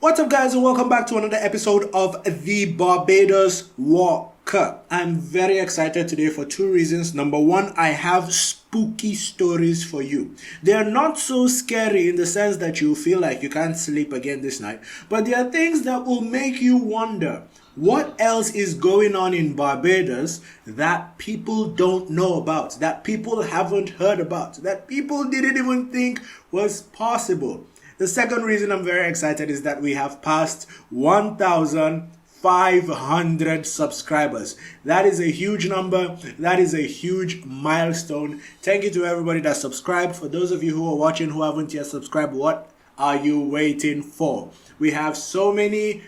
What's up, guys, and welcome back to another episode of the Barbados Walker. I'm very excited today for two reasons. Number one, I have spooky stories for you. They're not so scary in the sense that you feel like you can't sleep again this night, but they are things that will make you wonder what else is going on in Barbados that people don't know about, that people haven't heard about, that people didn't even think was possible. The second reason I'm very excited is that we have passed 1,500 subscribers. That is a huge number. That is a huge milestone. Thank you to everybody that subscribed. For those of you who are watching who haven't yet subscribed, what are you waiting for? We have so many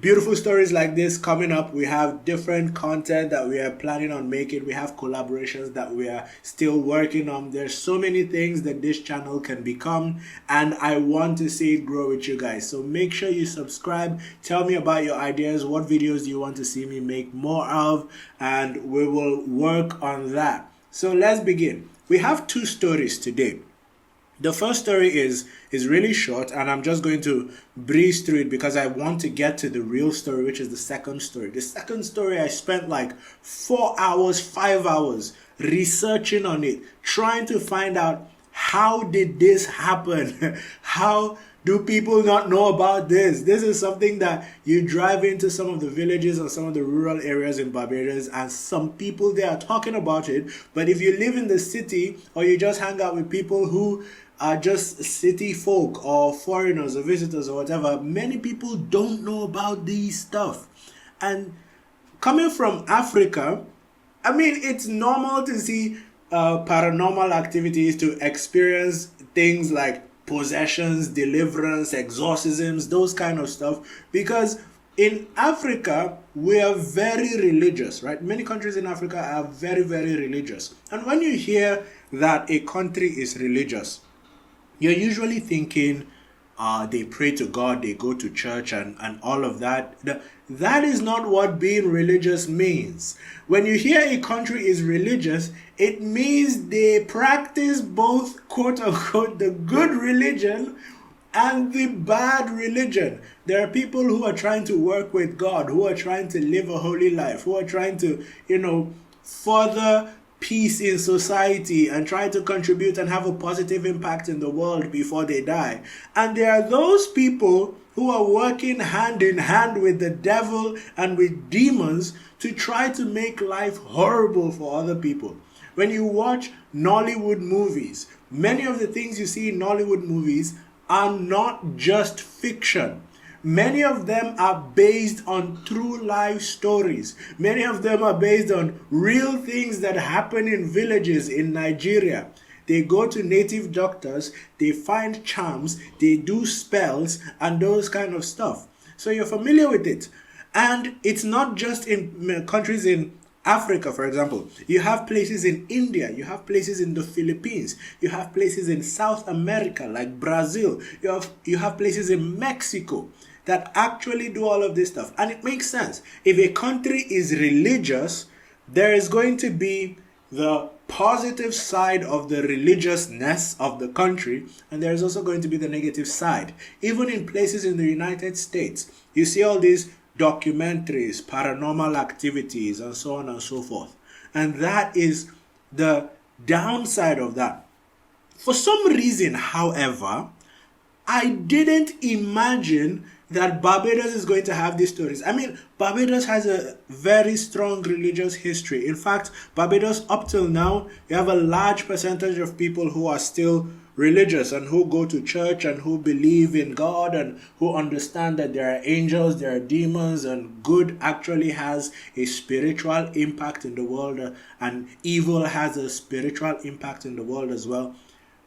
beautiful stories like this coming up. We have different content that we are planning on making. We have collaborations that we are still working on. There's so many things that this channel can become, and I want to see it grow with you guys. So make sure you subscribe. Tell me about your ideas. What videos do you want to see me make more of? And we will work on that. So let's begin. We have two stories today. The first story is really short, and I'm just going to breeze through it because I want to get to the real story, which is the second story. The second story, I spent like 4 hours, 5 hours researching on it, trying to find out how did this happen? How do people not know about this? This is something that you drive into some of the villages or some of the rural areas in Barbados, and some people there are talking about it. But if you live in the city or you just hang out with people who are just city folk or foreigners or visitors or whatever, many people don't know about these stuff. And coming from Africa, I mean, it's normal to see paranormal activities, to experience things like possessions, deliverance, exorcisms, those kind of stuff, because in Africa we are very religious, right? Many countries in Africa are very, very religious. And when you hear that a country is religious, you're usually thinking they pray to God, they go to church and all of that. That is not what being religious means. When you hear a country is religious, it means they practice both, quote unquote, the good religion and the bad religion. There are people who are trying to work with God, who are trying to live a holy life, who are trying to, further peace in society and try to contribute and have a positive impact in the world before they die. And there are those people who are working hand in hand with the devil and with demons to try to make life horrible for other people. When you watch Nollywood movies, many of the things you see in Nollywood movies are not just fiction. Many of them are based on true life stories. Many of them are based on real things that happen in villages in Nigeria. They go to native doctors, they find charms, they do spells and those kind of stuff. So you're familiar with it. And it's not just in countries in Africa, for example. You have places in India, you have places in the Philippines, you have places in South America like Brazil, you have places in Mexico that actually do all of this stuff. And it makes sense. If a country is religious, there is going to be the positive side of the religiousness of the country, and there is also going to be the negative side. Even in places in the United States, you see all these documentaries, paranormal activities, and so on and so forth. And that is the downside of that. For some reason, however, I didn't imagine that Barbados is going to have these stories. I mean, Barbados has a very strong religious history. In fact, Barbados up till now, you have a large percentage of people who are still religious and who go to church and who believe in God and who understand that there are angels, there are demons, and good actually has a spiritual impact in the world, and evil has a spiritual impact in the world as well.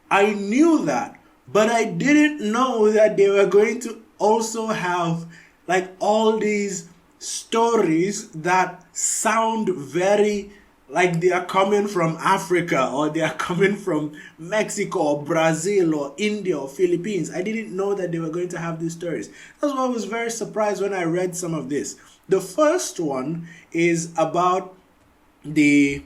I knew that, but I didn't know that they were going to also have like all these stories that sound very like they are coming from Africa, or they are coming from Mexico or Brazil or India or Philippines. I didn't know that they were going to have these stories. That's why I was very surprised when I read some of this. The first one is about the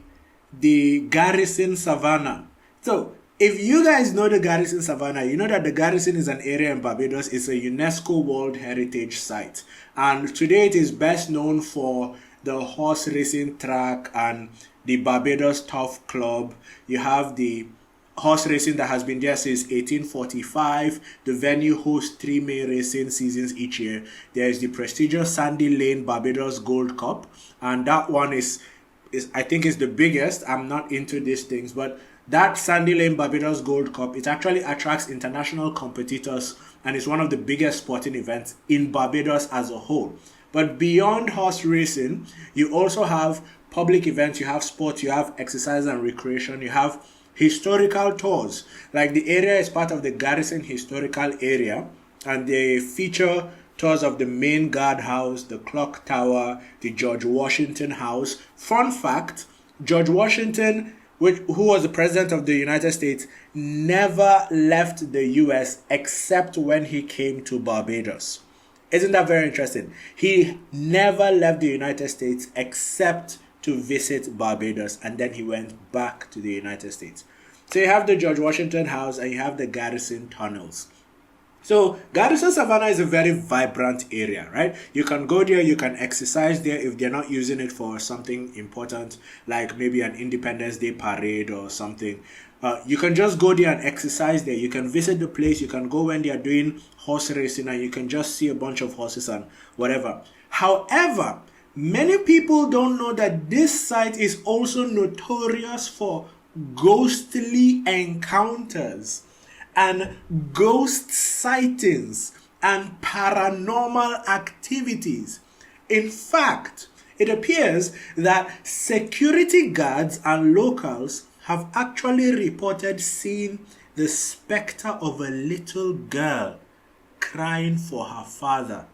Garrison Savannah. So If you guys know the Garrison Savannah, you know that the Garrison is an area in Barbados. It's a UNESCO World Heritage Site. And today it is best known for the horse racing track and the Barbados Turf Club. You have the horse racing that has been there since 1845. The venue hosts 3 main racing seasons each year. There is the prestigious Sandy Lane Barbados Gold Cup, and that one is I think is the biggest. I'm not into these things, but that Sandy Lane Barbados Gold Cup, it actually attracts international competitors and is one of the biggest sporting events in Barbados as a whole. But beyond horse racing, you also have public events, you have sports, you have exercise and recreation, you have historical tours. Like the area is part of the Garrison Historical Area, and they feature tours of the main guard house, the clock tower, the George Washington House. Fun fact, George Washington, who was the president of the United States, never left the US except when he came to Barbados. Isn't that very interesting? He never left the United States except to visit Barbados, and then he went back to the United States. So you have the George Washington House and you have the Garrison Tunnels. So Garrison Savannah is a very vibrant area, right? You can go there, you can exercise there if they're not using it for something important, like maybe an Independence Day parade or something. You can just go there and exercise there. You can visit the place. You can go when they are doing horse racing and you can just see a bunch of horses and whatever. However, many people don't know that this site is also notorious for ghostly encounters and ghost sightings and paranormal activities. In fact, it appears that security guards and locals have actually reported seeing the specter of a little girl crying for her father.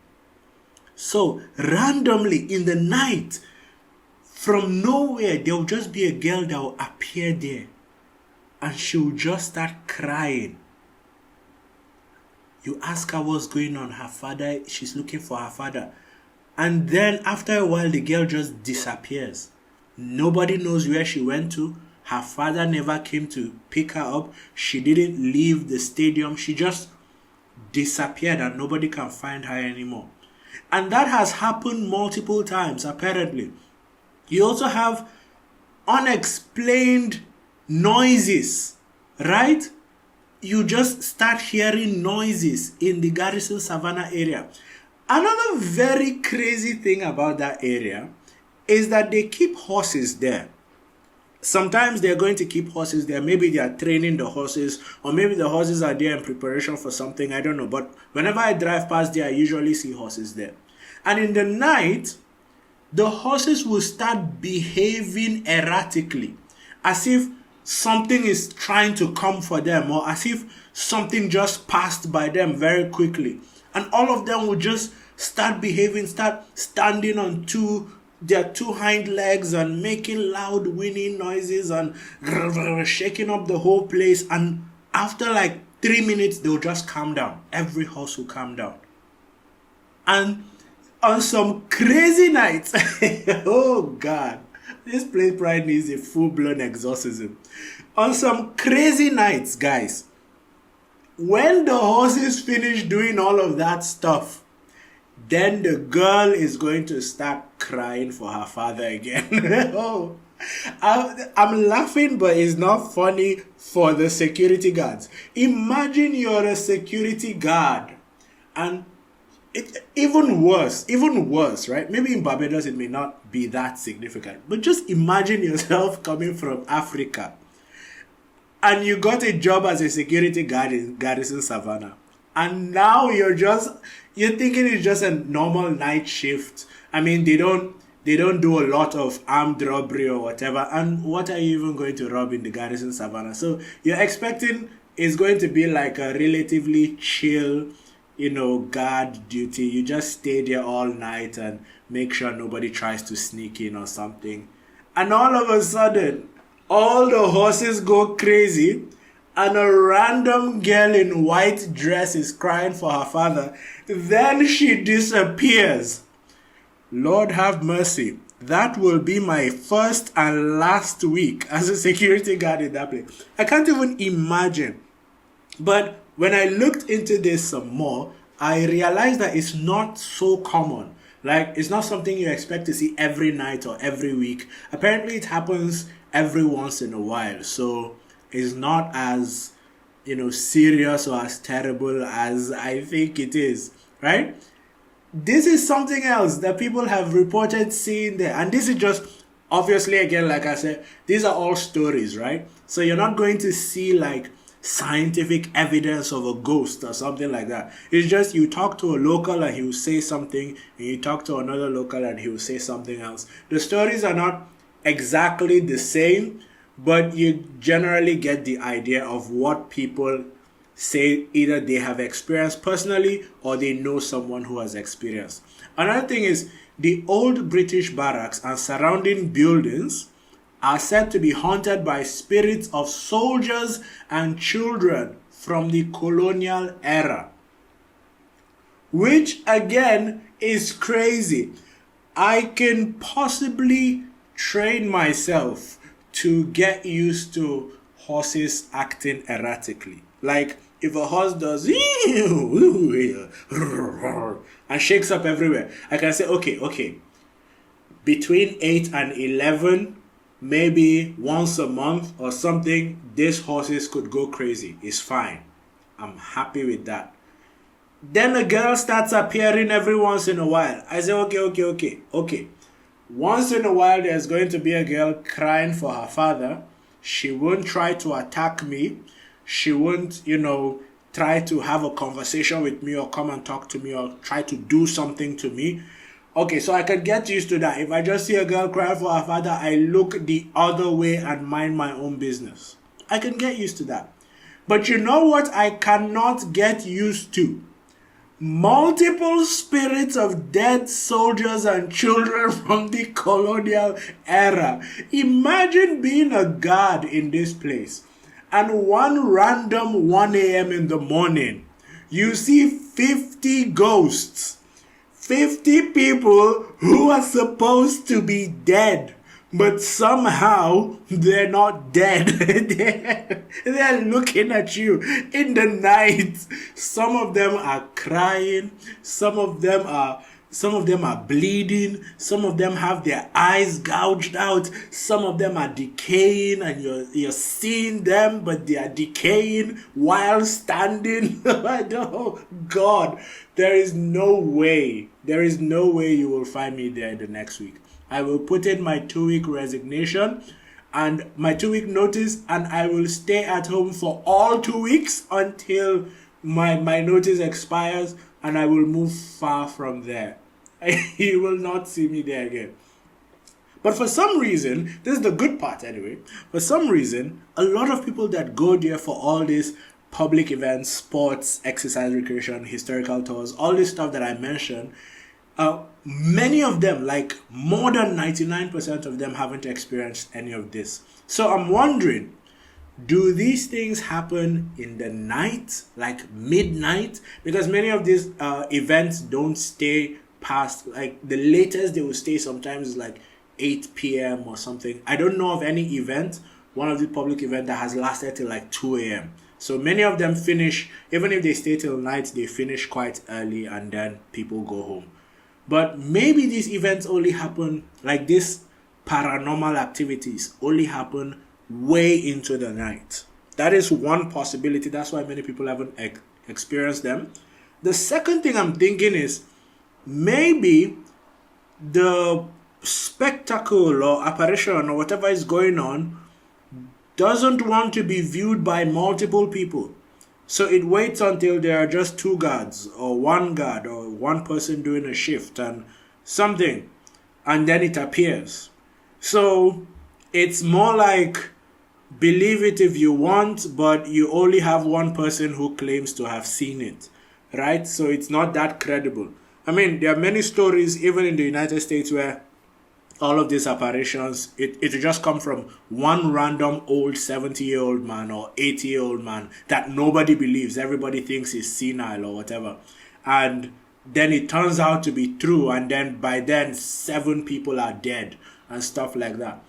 So, randomly in the night, from nowhere, there will just be a girl that will appear there and she will just start crying. You ask her what's going on. Her father, she's looking for her father. And then after a while, the girl just disappears. Nobody knows where she went to. Her father never came to pick her up. She didn't leave the stadium. She just disappeared and nobody can find her anymore. And that has happened multiple times, apparently. You also have unexplained noises, right? You just start hearing noises in the Garrison Savannah area. Another very crazy thing about that area is that they keep horses there. Sometimes they're going to keep horses there. Maybe they are training the horses, or maybe the horses are there in preparation for something. I don't know. But whenever I drive past there, I usually see horses there. And in the night, the horses will start behaving erratically, as if something is trying to come for them, or as if something just passed by them very quickly. And all of them will just start behaving, start standing on their two hind legs and making loud whinnying noises and shaking up the whole place. And after like 3 minutes, they'll just calm down. Every horse will calm down. And on some crazy nights, oh God, this place probably needs a full-blown exorcism. On some crazy nights, guys, when the horses finish doing all of that stuff, then the girl is going to start crying for her father again. Oh, I'm laughing, but it's not funny for the security guards. Imagine you're a security guard, and even worse, right? Maybe in Barbados it may not be that significant, but just imagine yourself coming from Africa and you got a job as a security guard in Garrison Savannah, and now you're thinking it's just a normal night shift. I mean, they don't do a lot of armed robbery or whatever, and what are you even going to rob in the Garrison Savannah? So you're expecting it's going to be like a relatively chill, guard duty. You just stay there all night and make sure nobody tries to sneak in or something. And all of a sudden, all the horses go crazy and a random girl in white dress is crying for her father. Then she disappears. Lord have mercy. that will be my first and last week as a security guard in that place. I can't even imagine. But when I looked into this some more, I realized that it's not so common. Like, it's not something you expect to see every night or every week. Apparently, it happens every once in a while. So, it's not as, serious or as terrible as I think it is, right? This is something else that people have reported seeing there. And this is just, obviously, again, like I said, these are all stories, right? So you're not going to see like scientific evidence of a ghost or something like that. It's just you talk to a local and he will say something, and you talk to another local and he will say something else. The stories are not exactly the same, but you generally get the idea of what people say either they have experienced personally or they know someone who has experienced. Another thing is the old British barracks and surrounding buildings are said to be haunted by spirits of soldiers and children from the colonial era, which again is crazy. I can possibly train myself to get used to horses acting erratically. Like, if a horse does and shakes up everywhere, I can say, okay, between 8 and 11, maybe once a month or something, these horses could go crazy. It's fine. I'm happy with that. Then a girl starts appearing every once in a while. I say, okay. Once in a while, there's going to be a girl crying for her father. She won't try to attack me. She won't, try to have a conversation with me or come and talk to me or try to do something to me. Okay, so I can get used to that. If I just see a girl crying for her father, I look the other way and mind my own business. I can get used to that. But you know what I cannot get used to? Multiple spirits of dead soldiers and children from the colonial era. Imagine being a guard in this place, and one random 1 a.m. in the morning, you see 50 ghosts. 50 people who are supposed to be dead, but somehow they're not dead. they're looking at you in the night. Some of them are crying. Some of them are bleeding. Some of them have their eyes gouged out. Some of them are decaying, and you're seeing them, but they are decaying while standing. Oh God, there is no way you will find me there the next week. I will put in my 2-week resignation and my 2-week notice, and I will stay at home for all 2 weeks until my notice expires, and I will move far from there. You will not see me there again. But for some reason, this is the good part anyway, for some reason, a lot of people that go there for all these public events, sports, exercise, recreation, historical tours, all this stuff that I mentioned, many of them, like more than 99% of them, haven't experienced any of this. So I'm wondering, do these things happen in the night, like midnight? Because many of these events don't stay past, like the latest they will stay sometimes is like 8 p.m. or something. I don't know of any event, one of the public events that has lasted till like 2 a.m. So many of them finish, even if they stay till night, they finish quite early and then people go home. But maybe these events only happen, like this paranormal activities only happen way into the night. That is one possibility. That's why many people haven't experienced them. The second thing I'm thinking is maybe the spectacle or apparition or whatever is going on doesn't want to be viewed by multiple people. So it waits until there are just 2 guards or 1 guard or 1 person doing a shift and something, and then it appears. So it's more like believe it if you want, but you only have 1 person who claims to have seen it, right? So it's not that credible. I mean, there are many stories, even in the United States, where all of these apparitions, it just come from 1 random old 70-year-old man or 80-year-old man that nobody believes. Everybody thinks he's senile or whatever. And then it turns out to be true, and then by then 7 people are dead and stuff like that.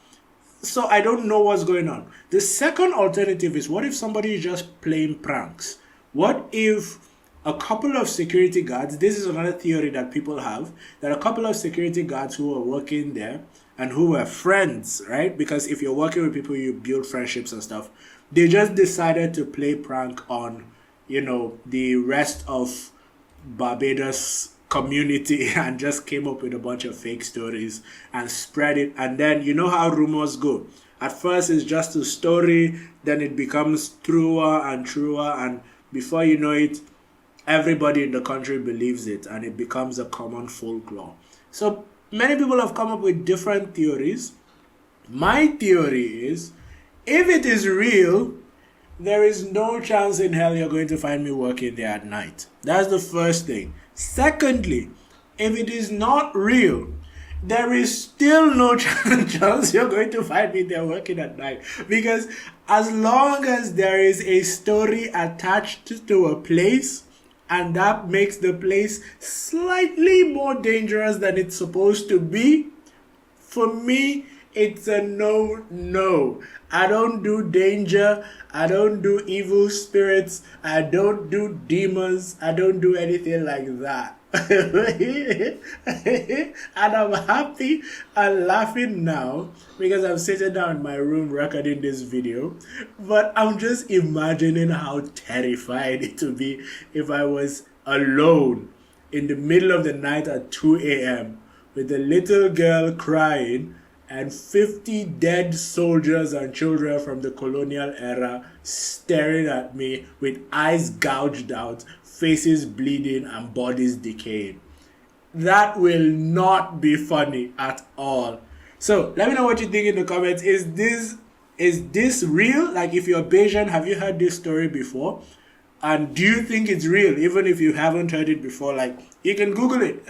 So I don't know what's going on. The second alternative is, what if somebody is just playing pranks? What if a couple of security guards, this is another theory that people have, that a couple of security guards who were working there and who were friends, right? Because if you're working with people, you build friendships and stuff. They just decided to play prank on, the rest of Barbados community and just came up with a bunch of fake stories and spread it. And then you know how rumors go. At first it's just a story, then it becomes truer and truer, and before you know it, everybody in the country believes it and it becomes a common folklore. So many people have come up with different theories. My theory is, if it is real, there is no chance in hell you're going to find me working there at night. That's the first thing. Secondly, if it is not real, there is still no chance you're going to find me there working at night. Because as long as there is a story attached to a place, and that makes the place slightly more dangerous than it's supposed to be, for me, it's a no. I don't do danger. I don't do evil spirits. I don't do demons. I don't do anything like that. And I'm happy and laughing now because I'm sitting down in my room recording this video. But I'm just imagining how terrified it would be if I was alone in the middle of the night at 2 a.m. with a little girl crying and 50 dead soldiers and children from the colonial era staring at me with eyes gouged out, faces bleeding, and bodies decaying. That will not be funny at all. So let me know what you think in the comments. Is this real? Like, if you're Bayesian, have you heard this story before? And do you think it's real? Even if you haven't heard it before, like, you can Google it.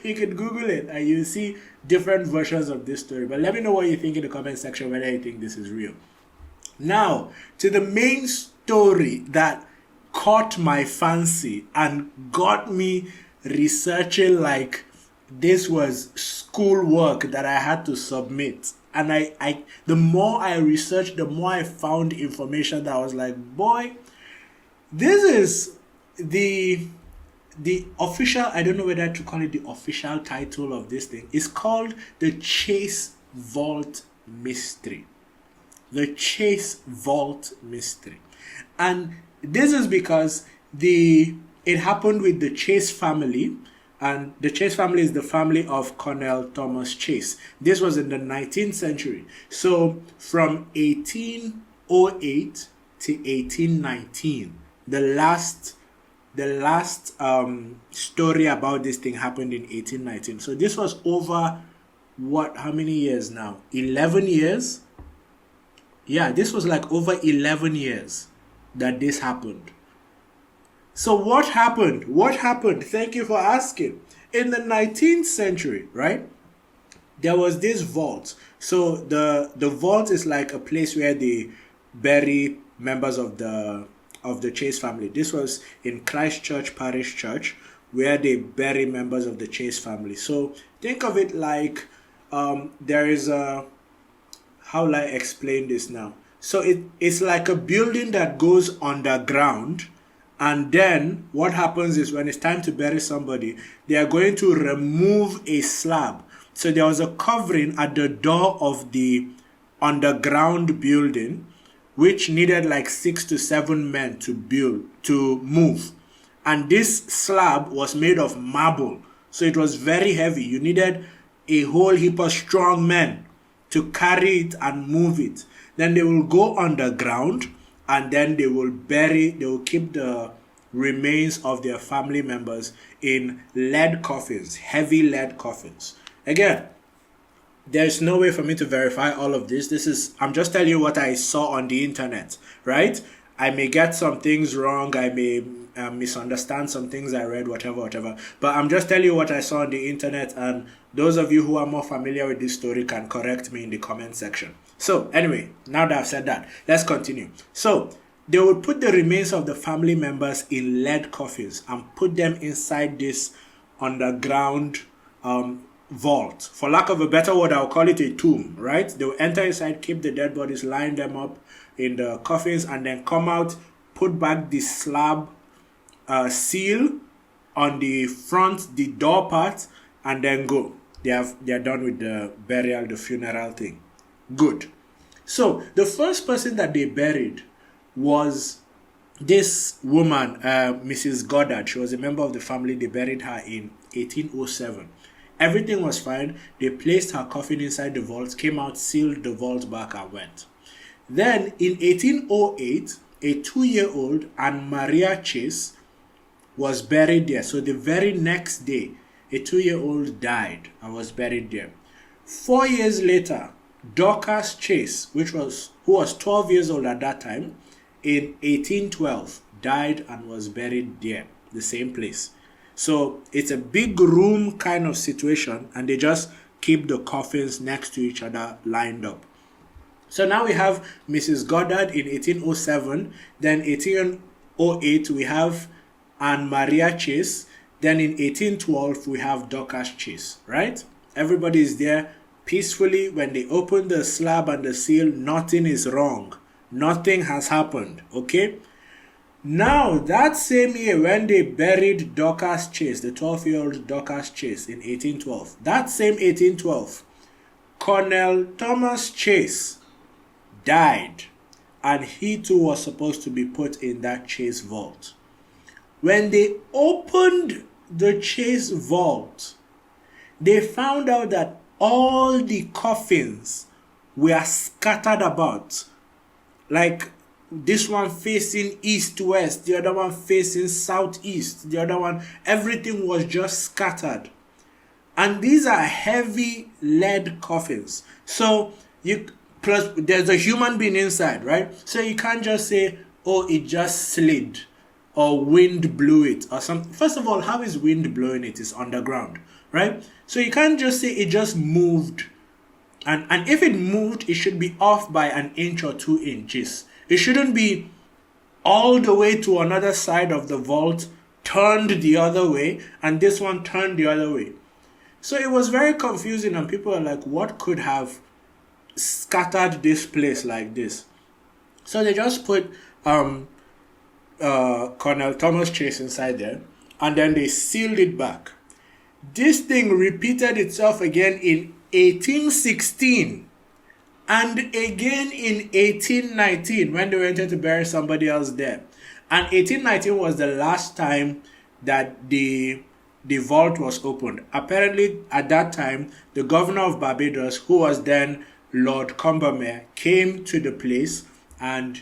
You can Google it and you see different versions of this story. But let me know what you think in the comment section, whether you think this is real. Now, to the main story that caught my fancy and got me researching like this was schoolwork that I had to submit. And I the more I researched, the more I found information that I was like, boy, this is the official, I don't know whether to call it the official title of this thing. It's called the Chase Vault Mystery. The Chase Vault Mystery. And this is because it happened with the Chase family, and the Chase family is the family of Colonel Thomas Chase. This was in the 19th century. So from 1808 to 1819, the last story about this thing happened in 1819. So this was over how many years now? 11 years? Yeah, this was like over 11 years that this happened. So what happened? Thank you for asking. In the 19th century, right, there was this vault. So the vault is like a place where they bury members of the Chase family. This was in Christchurch Parish Church, where they bury members of the Chase family. So think of it like there is a, how will I explain this now? So it's like a building that goes underground, and then what happens is when it's time to bury somebody, they are going to remove a slab. So there was a covering at the door of the underground building, which needed like 6 to 7 men to move. And this slab was made of marble. So it was very heavy. You needed a whole heap of strong men to carry it and move it. Then they will go underground, and then they will keep the remains of their family members in lead coffins, heavy lead coffins. Again, there's no way for me to verify all of this. I'm just telling you what I saw on the internet, right? I may get some things wrong. I may misunderstand some things I read, whatever. But I'm just telling you what I saw on the internet, and those of you who are more familiar with this story can correct me in the comment section. So anyway, now that I've said that, let's continue. So they would put the remains of the family members in lead coffins and put them inside this underground vault. For lack of a better word, I'll call it a tomb, right? They will enter inside, keep the dead bodies, line them up in the coffins, and then come out, put back the slab seal on the front, the door part, and then go. They're done with the burial, the funeral thing. Good. So the first person that they buried was this woman, Mrs. Goddard. She was a member of the family. They buried her in 1807. Everything was fine. They placed her coffin inside the vault, came out, sealed the vault back, and went. Then in 1808, a 2-year-old Anne Maria Chase was buried there. So the very next day, a 2-year-old died and was buried there. 4 years later, Dorcas Chase, who was 12 years old at that time, in 1812, died and was buried there, the same place. So it's a big room kind of situation, and they just keep the coffins next to each other lined up. So now we have Mrs. Goddard in 1807, then 1808 we have Anne Maria Chase, then in 1812 we have Dorcas Chase, right? Everybody is there peacefully. When they open the slab and the seal, nothing is wrong. Nothing has happened, okay? Now, that same year when they buried Dorcas Chase, the 12-year-old Dorcas Chase in 1812, that same 1812, Colonel Thomas Chase died, and he too was supposed to be put in that Chase vault. When they opened the Chase vault, they found out that all the coffins were scattered about. Like this one facing east-west, the other one facing southeast, the other one, everything was just scattered. And these are heavy lead coffins. So plus there's a human being inside, right? So you can't just say, oh, it just slid or wind blew it or something. First of all, how is wind blowing it? It's underground, right? So you can't just say it just moved. And if it moved, it should be off by an inch or 2 inches. It shouldn't be all the way to another side of the vault, turned the other way, and this one turned the other way. So it was very confusing, and people are like, what could have scattered this place like this? So they just put Colonel Thomas Chase inside there, and then they sealed it back. This thing repeated itself again in 1816 and again in 1819 when they wanted to bury somebody else there. And 1819 was the last time that the vault was opened. Apparently at that time, the governor of Barbados, who was then Lord Combermere, came to the place, and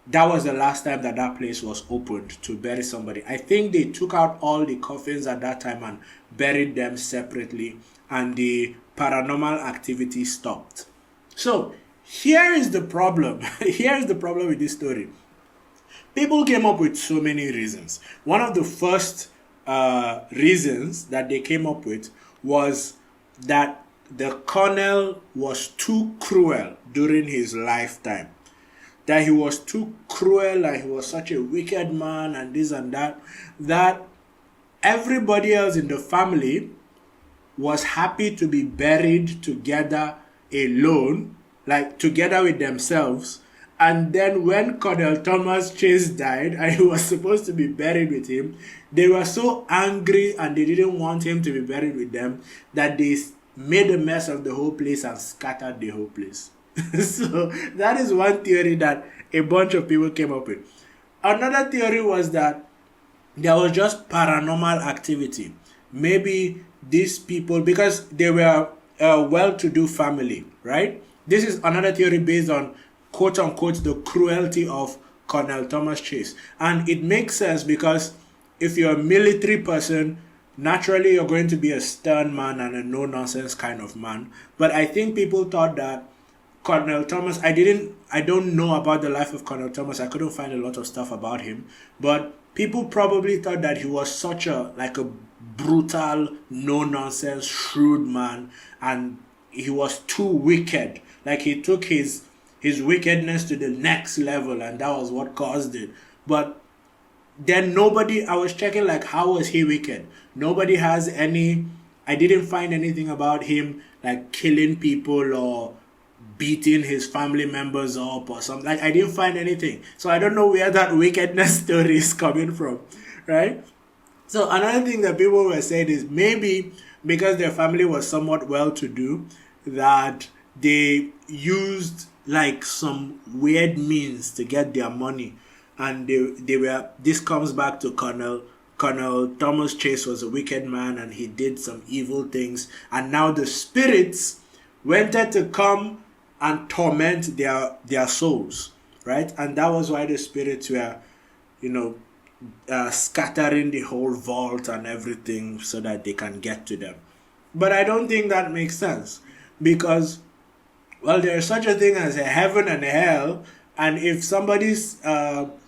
that was the last time that that place was opened to bury somebody. I think they took out all the coffins at that time and buried them separately, and the paranormal activity stopped. So here is the problem. Here is the problem with this story. People came up with so many reasons. One of the first reasons that they came up with was that the colonel was too cruel during his lifetime. That he was too cruel, and he was such a wicked man, and this and that, that everybody else in the family was happy to be buried together alone, like together with themselves. And then when Colonel Thomas Chase died and he was supposed to be buried with him, they were so angry and they didn't want him to be buried with them that they made a mess of the whole place and scattered the whole place. So that is one theory that a bunch of people came up with. Another theory was that there was just paranormal activity. Maybe these people, because they were a well-to-do family, right? This is another theory based on, quote-unquote, the cruelty of Colonel Thomas Chase. And it makes sense because if you're a military person, naturally you're going to be a stern man and a no-nonsense kind of man. But I think people thought that Colonel Thomas, I don't know about the life of Colonel Thomas. I couldn't find a lot of stuff about him. But people probably thought that he was such a brutal, no-nonsense, shrewd man, and he was too wicked. Like he took his his wickedness to the next level, and that was what caused it. But then I was checking, like, how was he wicked? Nobody has I didn't find anything about him, like, killing people or beating his family members up or something. Like, I didn't find anything. So I don't know where that wickedness story is coming from, right? So another thing that people were saying is maybe because their family was somewhat well-to-do, that they used, like, some weird means to get their money. And this comes back to Colonel Thomas Chase was a wicked man, and he did some evil things. And now the spirits wanted to come and torment their souls, right? And that was why the spirits were, scattering the whole vault and everything so that they can get to them. But I don't think that makes sense, because, well, there is such a thing as a heaven and a hell, and if somebody's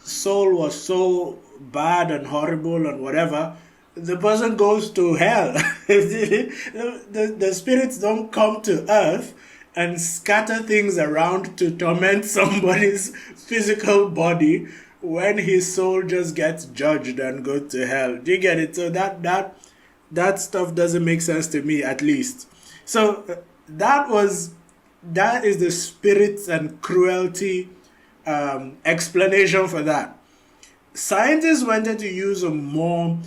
soul was so bad and horrible and whatever, the person goes to hell. the spirits don't come to earth and scatter things around to torment somebody's physical body when his soul just gets judged and goes to hell. Do you get it? So that stuff doesn't make sense to me, at least. So that is the spirits and cruelty explanation for that. Scientists wanted to use a more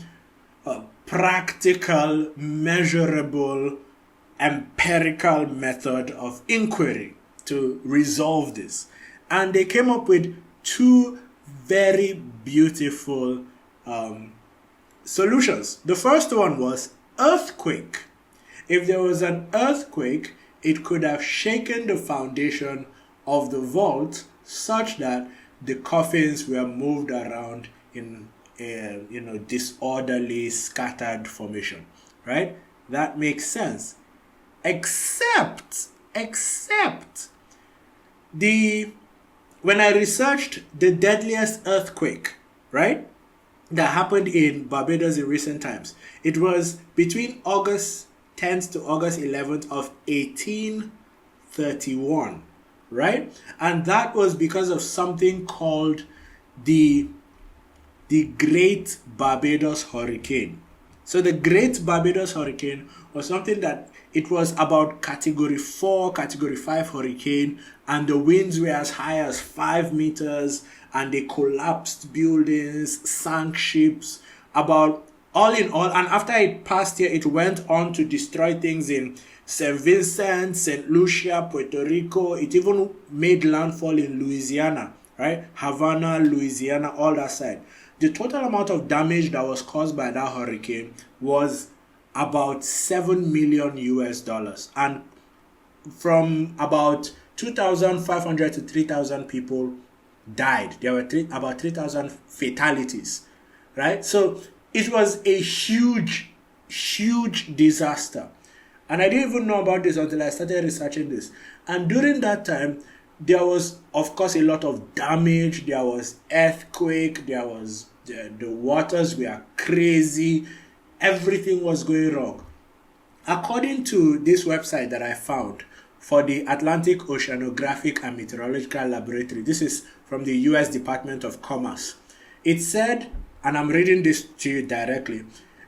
practical, measurable, empirical method of inquiry to resolve this. And they came up with two very beautiful solutions. The first one was earthquake. If there was an earthquake, it could have shaken the foundation of the vault such that the coffins were moved around in disorderly, scattered formation, right? That makes sense. Except when I researched the deadliest earthquake, right, that happened in Barbados in recent times, it was between August 10th to August 11th of 1831, right? And that was because of something called the Great Barbados Hurricane. So the Great Barbados Hurricane was something that it was about Category 4, Category 5 hurricane, and the winds were as high as 5 meters, and they collapsed buildings, sank ships, about all in all. And after it passed here, it went on to destroy things in St. Vincent, St. Lucia, Puerto Rico. It even made landfall in Louisiana, right? Savannah, Louisiana, all that side. The total amount of damage that was caused by that hurricane was about $7 million US. And from about 2,500 to 3,000 people died. There were about 3,000 fatalities, right? So it was a huge disaster. And I didn't even know about this until I started researching this. And during that time, there was, of course, a lot of damage. There was earthquake. There was the waters were crazy. Everything was going wrong. According to this website that I found for the Atlantic Oceanographic and Meteorological Laboratory, this is from the U.S. Department of Commerce, it said, and I'm reading this to you directly,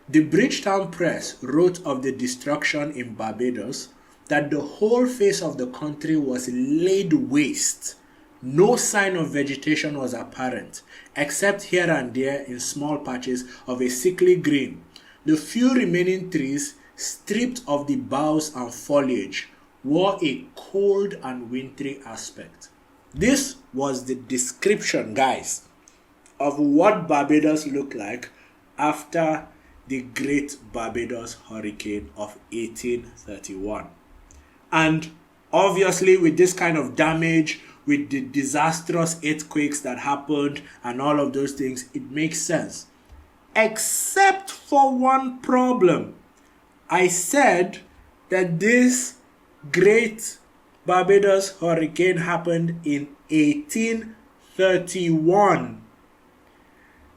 the Bridgetown Press wrote of the destruction in Barbados that the whole face of the country was laid waste. No sign of vegetation was apparent, except here and there in small patches of a sickly green. The few remaining trees, stripped of the boughs and foliage, wore a cold and wintry aspect. This was the description, guys, of what Barbados looked like after the Great Barbados Hurricane of 1831. And obviously, with this kind of damage, with the disastrous earthquakes that happened and all of those things, it makes sense. Except for one problem. I said that this Great Barbados Hurricane happened in 1831.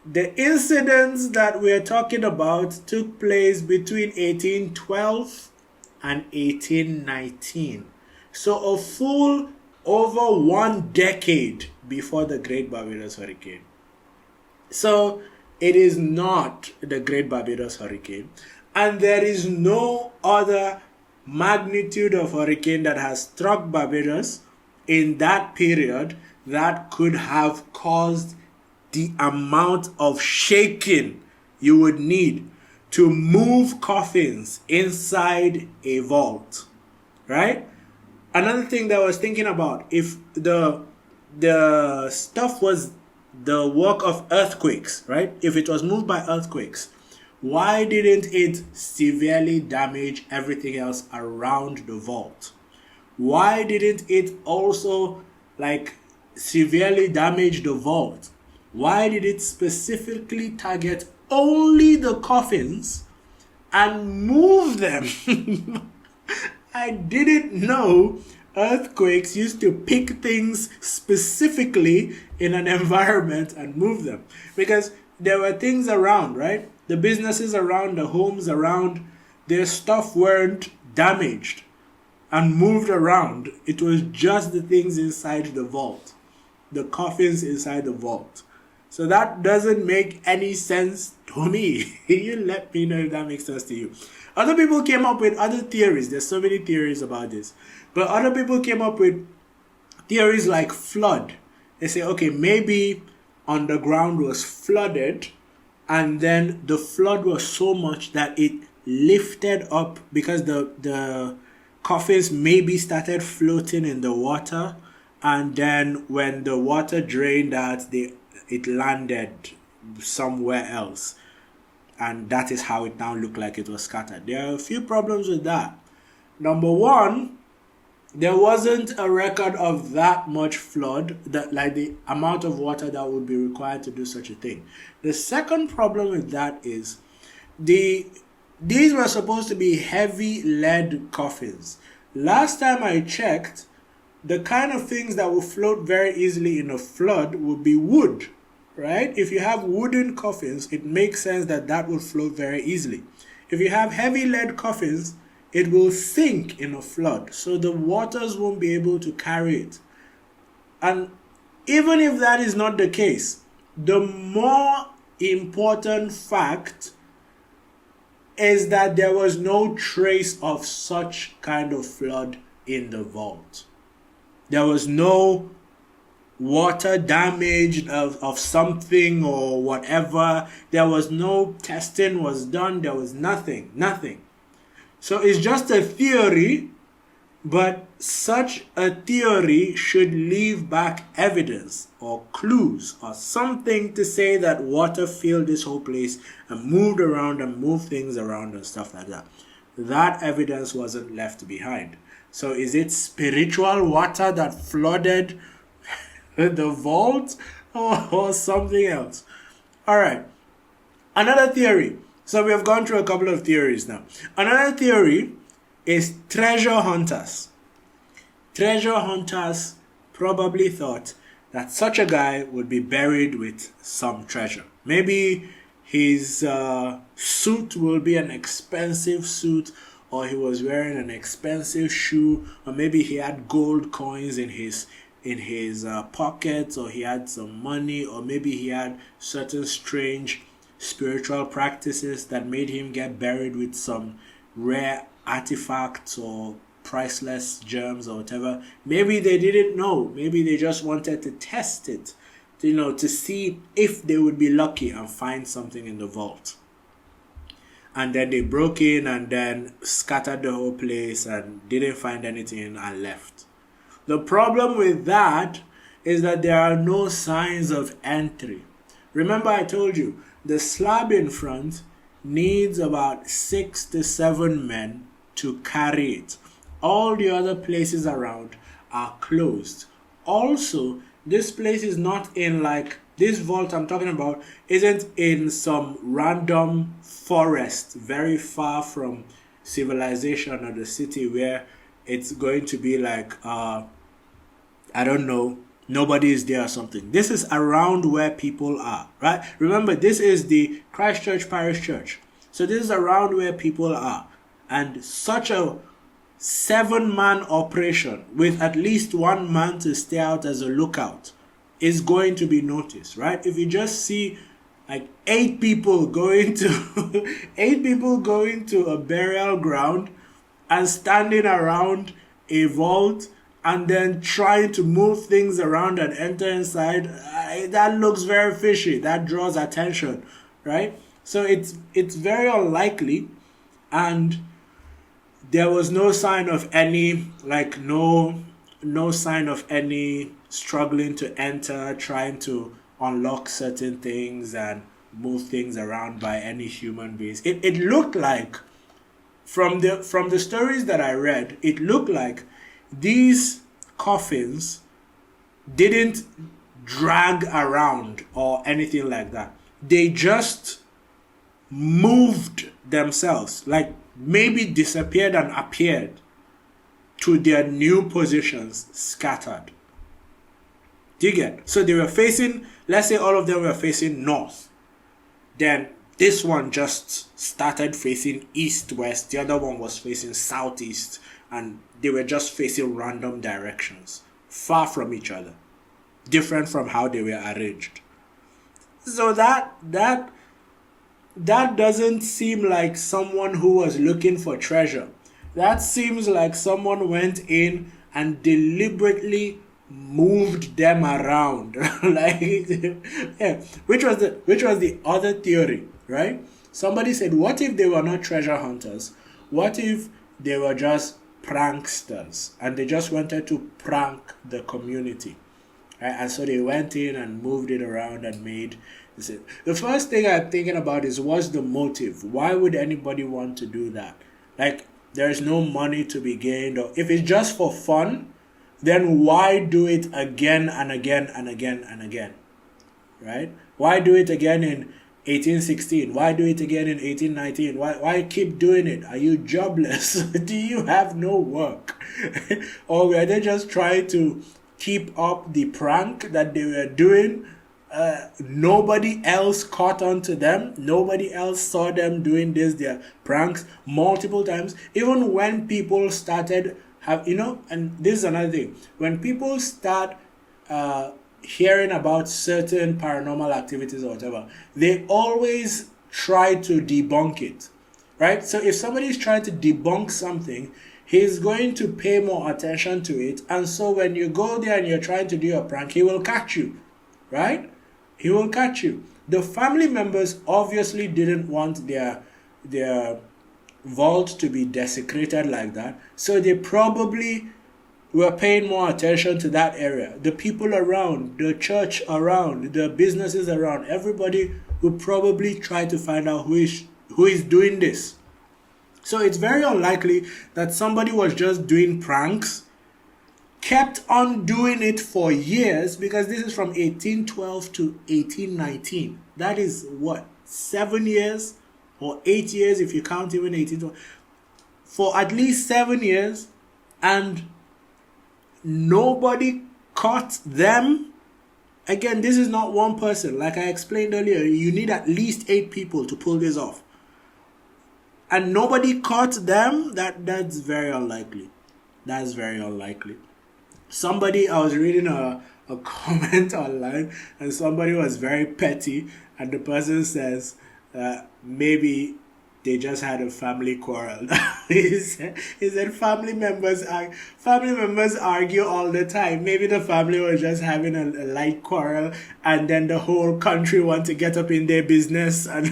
The incidents that we're talking about took place between 1812 and 1819. So a full over 1 decade before the Great Barbados Hurricane. So it is not the Great Barbados Hurricane, and there is no other magnitude of hurricane that has struck Barbados in that period that could have caused the amount of shaking you would need to move coffins inside a vault, right? Another thing that I was thinking about, if the stuff was the work of earthquakes, right? If it was moved by earthquakes, why didn't it severely damage everything else around the vault? Why didn't it also severely damage the vault? Why did it specifically target only the coffins and move them? I didn't know earthquakes used to pick things specifically in an environment and move them, because there were things around, right? The businesses around, the homes around, their stuff weren't damaged and moved around. It was just the things inside the vault, the coffins inside the vault. So that doesn't make any sense to me. You let me know if that makes sense to you. Other people came up with other theories. There's so many theories about this. But other people came up with theories like flood. They say, okay, maybe underground was flooded, and then the flood was so much that it lifted up, because the coffins maybe started floating in the water, and then when the water drained out, it landed somewhere else, and that is how it now looked like it was scattered. There are a few problems with that. Number one, there wasn't a record of that much flood, the amount of water that would be required to do such a thing. The second problem with that is these were supposed to be heavy lead coffins. Last time I checked, the kind of things that will float very easily in a flood would be wood, right? If you have wooden coffins, it makes sense that will float very easily. If you have heavy lead coffins, it will sink in a flood, so the waters won't be able to carry it. And even if that is not the case, the more important fact is that there was no trace of such kind of flood in the vault. There was no water damage of something or whatever. There was no testing was done. There was nothing. So it's just a theory, but such a theory should leave back evidence or clues or something to say that water filled this whole place and moved around and moved things around and stuff like that. That evidence wasn't left behind. So is it spiritual water that flooded the vault or something else? All right. Another theory. So we have gone through a couple of theories now. Another theory is treasure hunters. Treasure hunters probably thought that such a guy would be buried with some treasure. Maybe his suit will be an expensive suit, or he was wearing an expensive shoe, or maybe he had gold coins in his pockets, or he had some money, or maybe he had certain strange spiritual practices that made him get buried with some rare artifacts or priceless gems or whatever. Maybe they didn't know. Maybe they just wanted to test it, to see if they would be lucky and find something in the vault. And then they broke in and then scattered the whole place and didn't find anything and left. The problem with that is that there are no signs of entry. Remember I told you, the slab in front needs about 6 to 7 men to carry it. All the other places around are closed. Also, this place is not in this vault I'm talking about isn't in some random forest very far from civilization or the city where it's going to be I don't know, nobody is there or something. This is around where people are, right? Remember, this is the Christchurch Parish Church. So this is around where people are. And such a 7-man operation with at least one man to stay out as a lookout is going to be noticed, right? If you just see like 8 people going to 8 people going to a burial ground and standing around a vault and then trying to move things around and enter inside, that looks very fishy. That draws attention, right? So it's very unlikely, and there was no sign of any, like no sign of any struggling to enter, trying to unlock certain things and move things around by any human beings. It looked like, from the stories that I read, it looked like these coffins didn't drag around or anything like that. They just moved themselves, like maybe disappeared and appeared to their new positions scattered. Do you get? So they were facing, let's say all of them were facing north. Then this one just started facing east-west. The other one was facing southeast. And they were just facing random directions, far from each other, different from how they were arranged. So that doesn't seem like someone who was looking for treasure. That seems like someone went in and deliberately moved them around. Like, yeah. Which was the other theory, right? Somebody said, what if they were not treasure hunters? What if they were just pranksters and they just wanted to prank the community, right? And so they went in and moved it around and made this. The first thing I'm thinking about is, what's the motive? Why would anybody want to do that? Like, there's no money to be gained, or if it's just for fun, then why do it again and again and again and again, right? Why do it again in 1816? Why do it again in 1819? Why keep doing it? Are you jobless? Do you have no work? Or were they just trying to keep up the prank that they were doing? Nobody else caught on to them. Nobody else saw them doing their pranks multiple times. Even when people started and this is another thing. When people start hearing about certain paranormal activities or whatever, they always try to debunk it, right? So if somebody is trying to debunk something, he's going to pay more attention to it. And so when you go there and you're trying to do a prank, he will catch you, right? He will catch you. The family members obviously didn't want their vault to be desecrated like that. So they probably were paying more attention to that area. The people around, the church around, the businesses around, everybody would probably try to find out who is doing this. So it's very unlikely that somebody was just doing pranks, kept on doing it for years, because this is from 1812 to 1819. That is what, 7 years or 8 years if you count even 1812. For at least 7 years, and nobody caught them. Again, this is not one person. Like I explained earlier, you need at least 8 people to pull this off. And nobody caught them. That's very unlikely. That's very unlikely. Somebody, I was reading a comment online, and somebody was very petty, and the person says, maybe they just had a family quarrel. He said family members argue all the time. Maybe the family was just having a light quarrel, and then the whole country want to get up in their business, and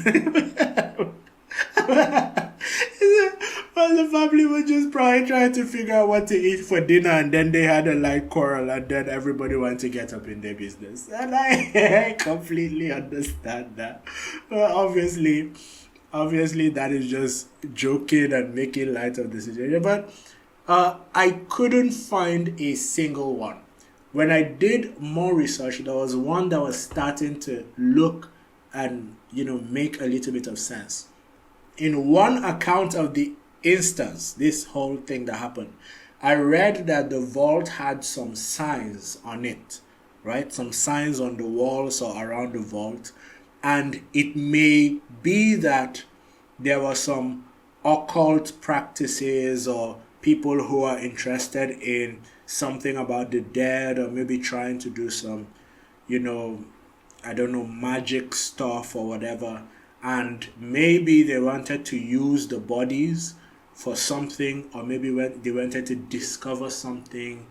well, the family was just probably trying to figure out what to eat for dinner, and then they had a light quarrel, and then everybody wanted to get up in their business. And I completely understand that. But obviously that is just joking and making light of the situation. But I couldn't find a single one. When I did more research, there was one that was starting to look and make a little bit of sense. In one account of the instance, this whole thing that happened, I read that the vault had some signs on it, right? Some signs on the walls or around the vault. And it may be that there were some occult practices or people who are interested in something about the dead, or maybe trying to do some, I don't know, magic stuff or whatever. And maybe they wanted to use the bodies for something, or maybe when they wanted to discover something,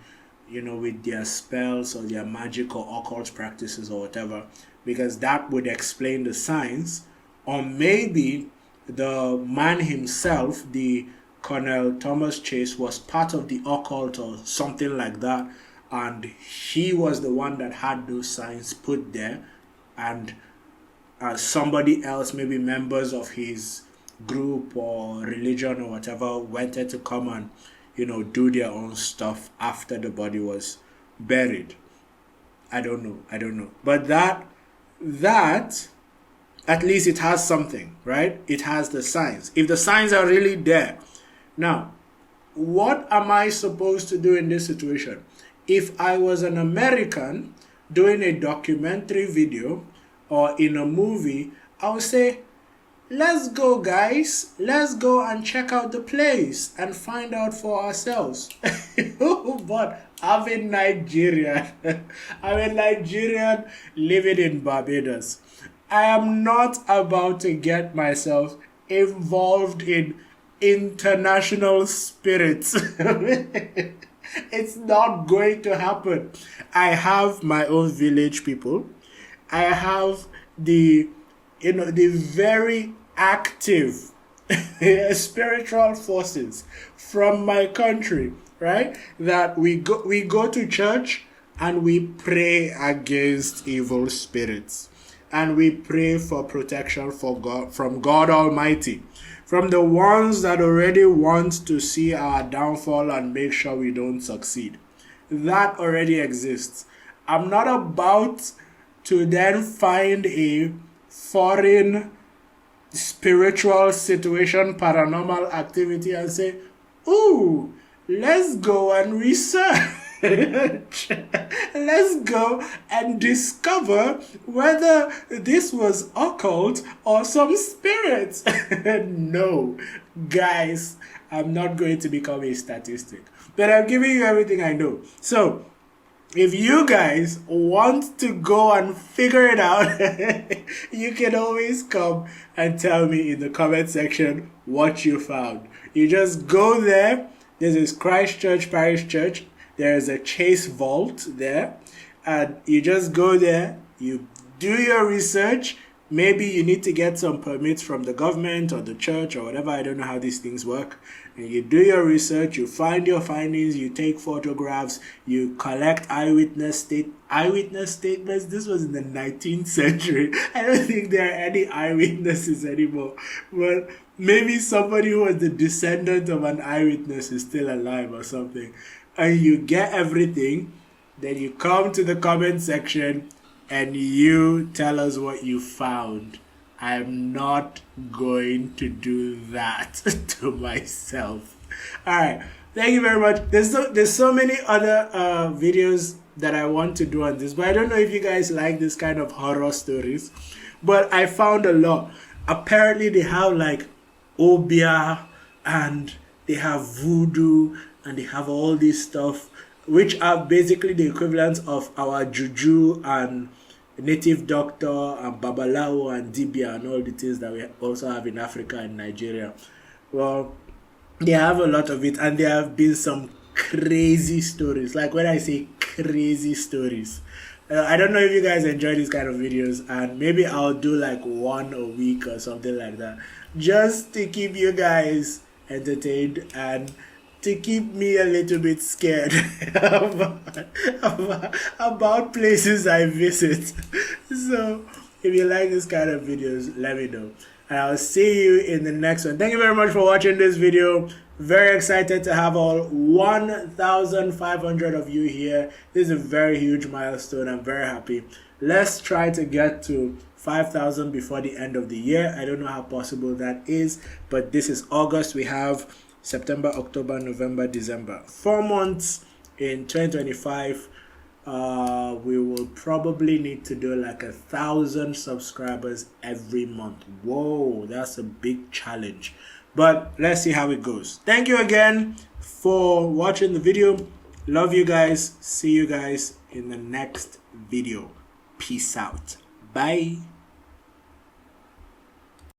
with their spells or their magic or occult practices or whatever, because that would explain the science. Or maybe the man himself, the Colonel Thomas Chase, was part of the occult or something like that, and he was the one that had those signs put there, and somebody else, maybe members of his group or religion or whatever, wanted to come and do their own stuff after the body was buried. I don't know. But that at least it has something, right? It has the signs. If the signs are really there. Now, what am I supposed to do in this situation? If I was an American doing a documentary video or in a movie, I would say, let's go, guys. Let's go and check out the place and find out for ourselves. But I'm a Nigerian. I'm a Nigerian living in Barbados. I am not about to get myself involved in international spirits. It's not going to happen. I have my own village people. I have the very active spiritual forces from my country, right? That we go to church and we pray against evil spirits, and we pray for protection from God Almighty, from the ones that already want to see our downfall and make sure we don't succeed. That already exists. I'm not about to then find a foreign spiritual situation, paranormal activity, and say, ooh, let's go and research. Let's go and discover whether this was occult or some spirits. No, guys, I'm not going to become a statistic, but I'm giving you everything I know. So if you guys want to go and figure it out, you can always come and tell me in the comment section what you found. You just go there. This is Christchurch Parish Church. There is a Chase Vault there. And you just go there. You do your research. Maybe you need to get some permits from the government or the church or whatever. I don't know how these things work. And you do your research, you find your findings, you take photographs, you collect eyewitness statements. This was in the 19th century. I don't think there are any eyewitnesses anymore. But maybe somebody who was the descendant of an eyewitness is still alive or something. And you get everything. Then you come to the comment section and you tell us what you found. I'm not going to do that to myself. All right. Thank you very much. There's so many other videos that I want to do on this, but I don't know if you guys like this kind of horror stories. But I found a lot. Apparently they have like Obia, and they have voodoo, and they have all this stuff, which are basically the equivalent of our juju and native doctor and babalawo and dibia and all the things that we also have in Africa and Nigeria. Well, they have a lot of it, and there have been some crazy stories. Like when I say crazy stories, I don't know if you guys enjoy these kind of videos, and maybe I'll do like one a week or something like that, just to keep you guys entertained and to keep me a little bit scared about places I visit. So if you like this kind of videos, let me know. And I'll see you in the next one. Thank you very much for watching this video. Very excited to have all 1,500 of you here. This is a very huge milestone. I'm very happy. Let's try to get to 5,000 before the end of the year. I don't know how possible that is, but this is August. We have September, October, November, December. 4 months in 2025. We will probably need to do like 1,000 subscribers every month. Whoa, that's a big challenge. But let's see how it goes. Thank you again. for watching the video. Love you guys. See you guys in the next video. Peace out. Bye.